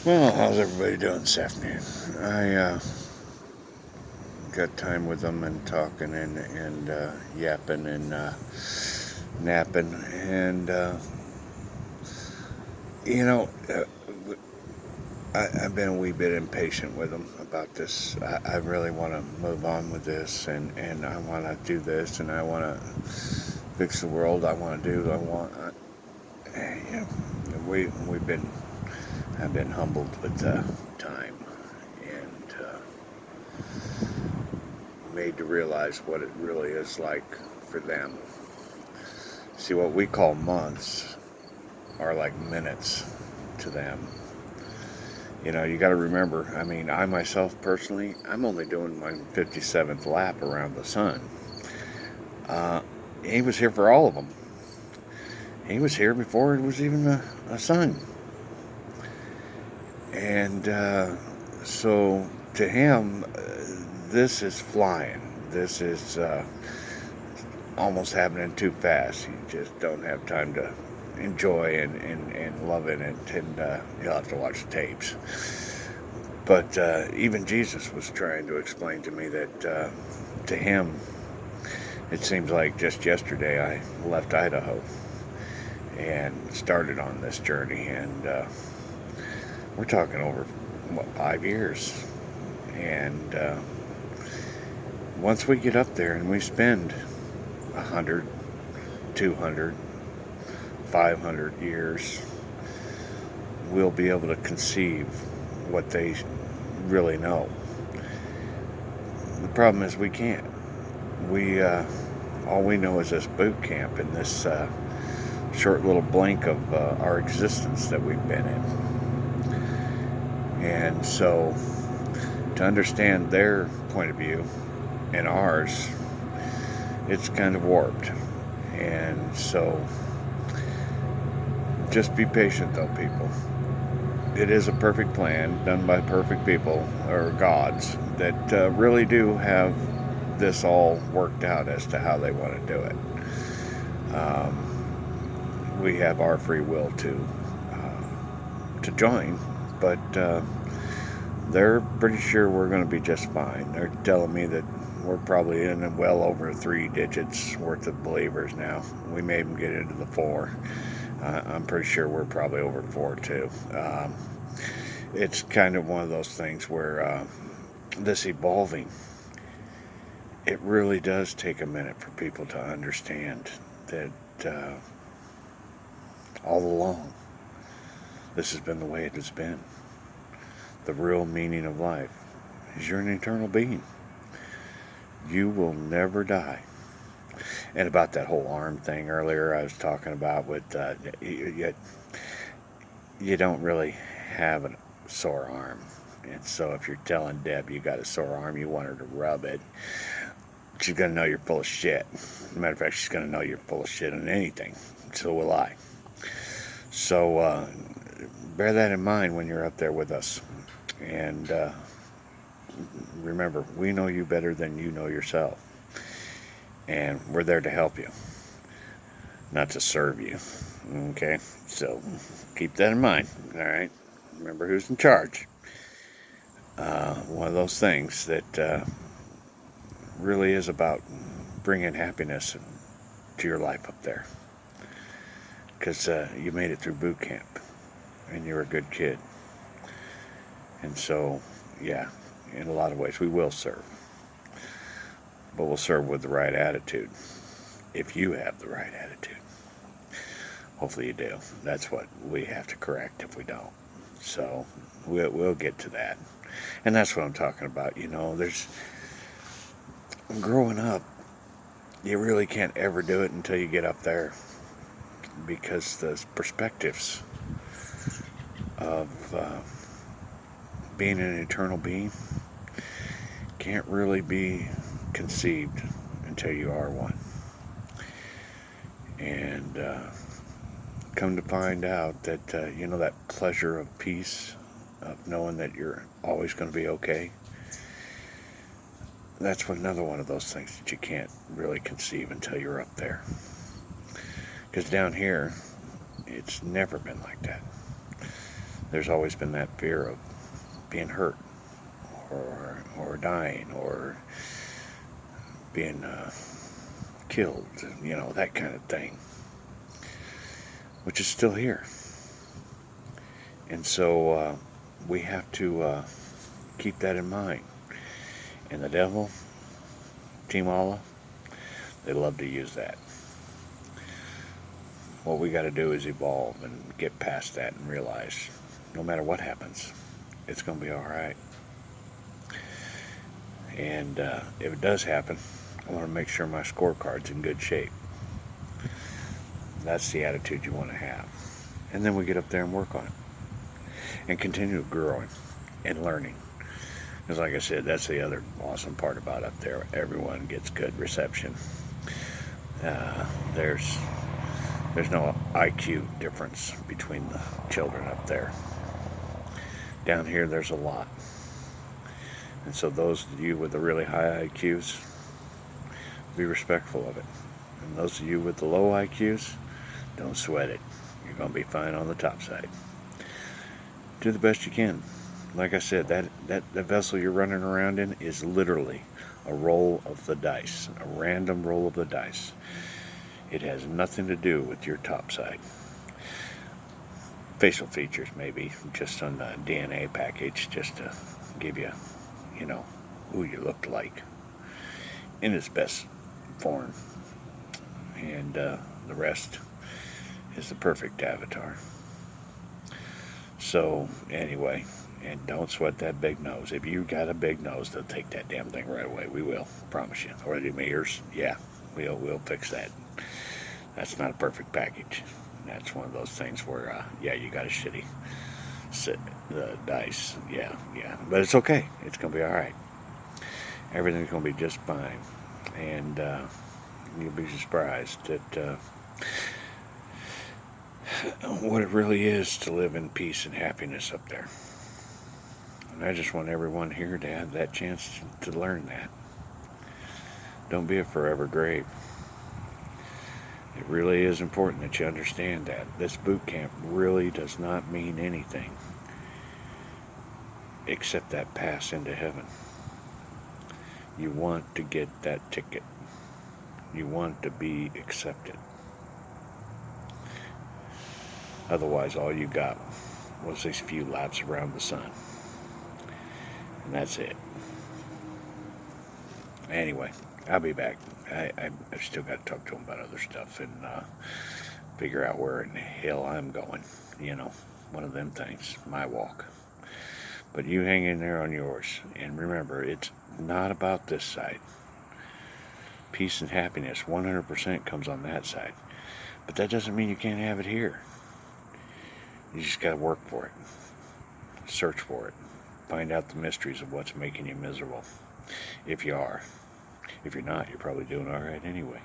Well, how's everybody doing this afternoon? I got time with them and talking and yapping and napping, and you know, uh, I've been a wee bit impatient with them about this. I really want to move on with this, and I want to do this, and I want to fix the world. I want to do. I want. Yeah, we've been. I've been humbled with time and made to realize what it really is like for them. See, what we call months are like minutes to them. You know, you got to remember, I mean, I myself personally, I'm only doing my 57th lap around the sun. Uh, he was here for all of them. He was here before it was even a sun. And so to him, this is flying. This is almost happening too fast. You just don't have time to enjoy and love it, and you'll have to watch the tapes. But even Jesus was trying to explain to me that to him, it seems like just yesterday I left Idaho and started on this journey, and we're talking over, what, 5 years. And once we get up there and we spend 100, 200, 500 years, we'll be able to conceive what they really know. The problem is we can't. We all we know is this boot camp and this short little blink of our existence that we've been in. And so, to understand their point of view and ours, it's kind of warped. And so, just be patient, though, people. It is a perfect plan done by perfect people or gods that really do have this all worked out as to how they want to do it. We have our free will to join, but they're pretty sure we're going to be just fine. They're telling me that we're probably in well over 3 digits worth of believers now. We may even get into the four. I'm pretty sure we're probably over four too. It's kind of one of those things where this evolving, it really does take a minute for people to understand that all along this has been the way it has been. The real meaning of life is you're an eternal being. You will never die. And about that whole arm thing earlier, I was talking about with you don't really have a sore arm. And so if you're telling Deb you got a sore arm, you want her to rub it, she's going to know you're full of shit. As a matter of fact, she's going to know you're full of shit on anything. So will I. So bear that in mind when you're up there with us. And remember, we know you better than you know yourself. And we're there to help you, not to serve you. Okay? So keep that in mind. All right? Remember who's in charge. One of those things that really is about bringing happiness to your life up there. Because you made it through boot camp and you're a good kid. And so, yeah, in a lot of ways, we will serve. But we'll serve with the right attitude. If you have the right attitude. Hopefully you do. That's what we have to correct if we don't. So we'll get to that. And that's what I'm talking about. You know, growing up, you really can't ever do it until you get up there. Because the perspectives of being an eternal being can't really be conceived until you are one. And come to find out that, that pleasure of peace, of knowing that you're always going to be okay, that's another one of those things that you can't really conceive until you're up there. Because down here, it's never been like that. there's always been that fear of being hurt or dying or being killed, that kind of thing, which is still here. And so we have to keep that in mind. And the devil, Team Allah, they love to use that. What we got to do is evolve and get past that and realize no matter what happens, it's going to be all right. And if it does happen, I want to make sure my scorecard's in good shape. That's the attitude you want to have. And then we get up there and work on it. And continue growing and learning. Because like I said, that's the other awesome part about up there. Everyone gets good reception. There's no IQ difference between the children up there. Down here, there's a lot. And so those of you with the really high IQs, be respectful of it. And those of you with the low IQs, don't sweat it. You're going to be fine on the top side. Do the best you can. Like I said, that vessel you're running around in is literally a roll of the dice, a random roll of the dice. It has nothing to do with your top side. Facial features maybe, just on the DNA package, just to give you, who you looked like in its best form. And the rest is the perfect avatar. So anyway, and don't sweat that big nose. If you got a big nose, they'll take that damn thing right away. We will, promise you. Or the ears, yeah, we'll fix that. That's not a perfect package. That's one of those things where, you got a shitty the dice. Yeah. But it's okay. It's going to be all right. Everything's going to be just fine. And you'll be surprised at what it really is to live in peace and happiness up there. And I just want everyone here to have that chance to learn that. Don't be a forever grave. It really is important that you understand that. This boot camp really does not mean anything except that pass into heaven. You want to get that ticket. You want to be accepted. Otherwise, all you got was these few laps around the sun. And that's it. Anyway, I'll be back. I've still got to talk to him about other stuff and figure out where in the hell I'm going. One of them things, my walk. But you hang in there on yours. And remember, it's not about this side. Peace and happiness 100% comes on that side. But that doesn't mean you can't have it here. You just got to work for it. Search for it. Find out the mysteries of what's making you miserable. If you are. If you're not, you're probably doing all right anyway.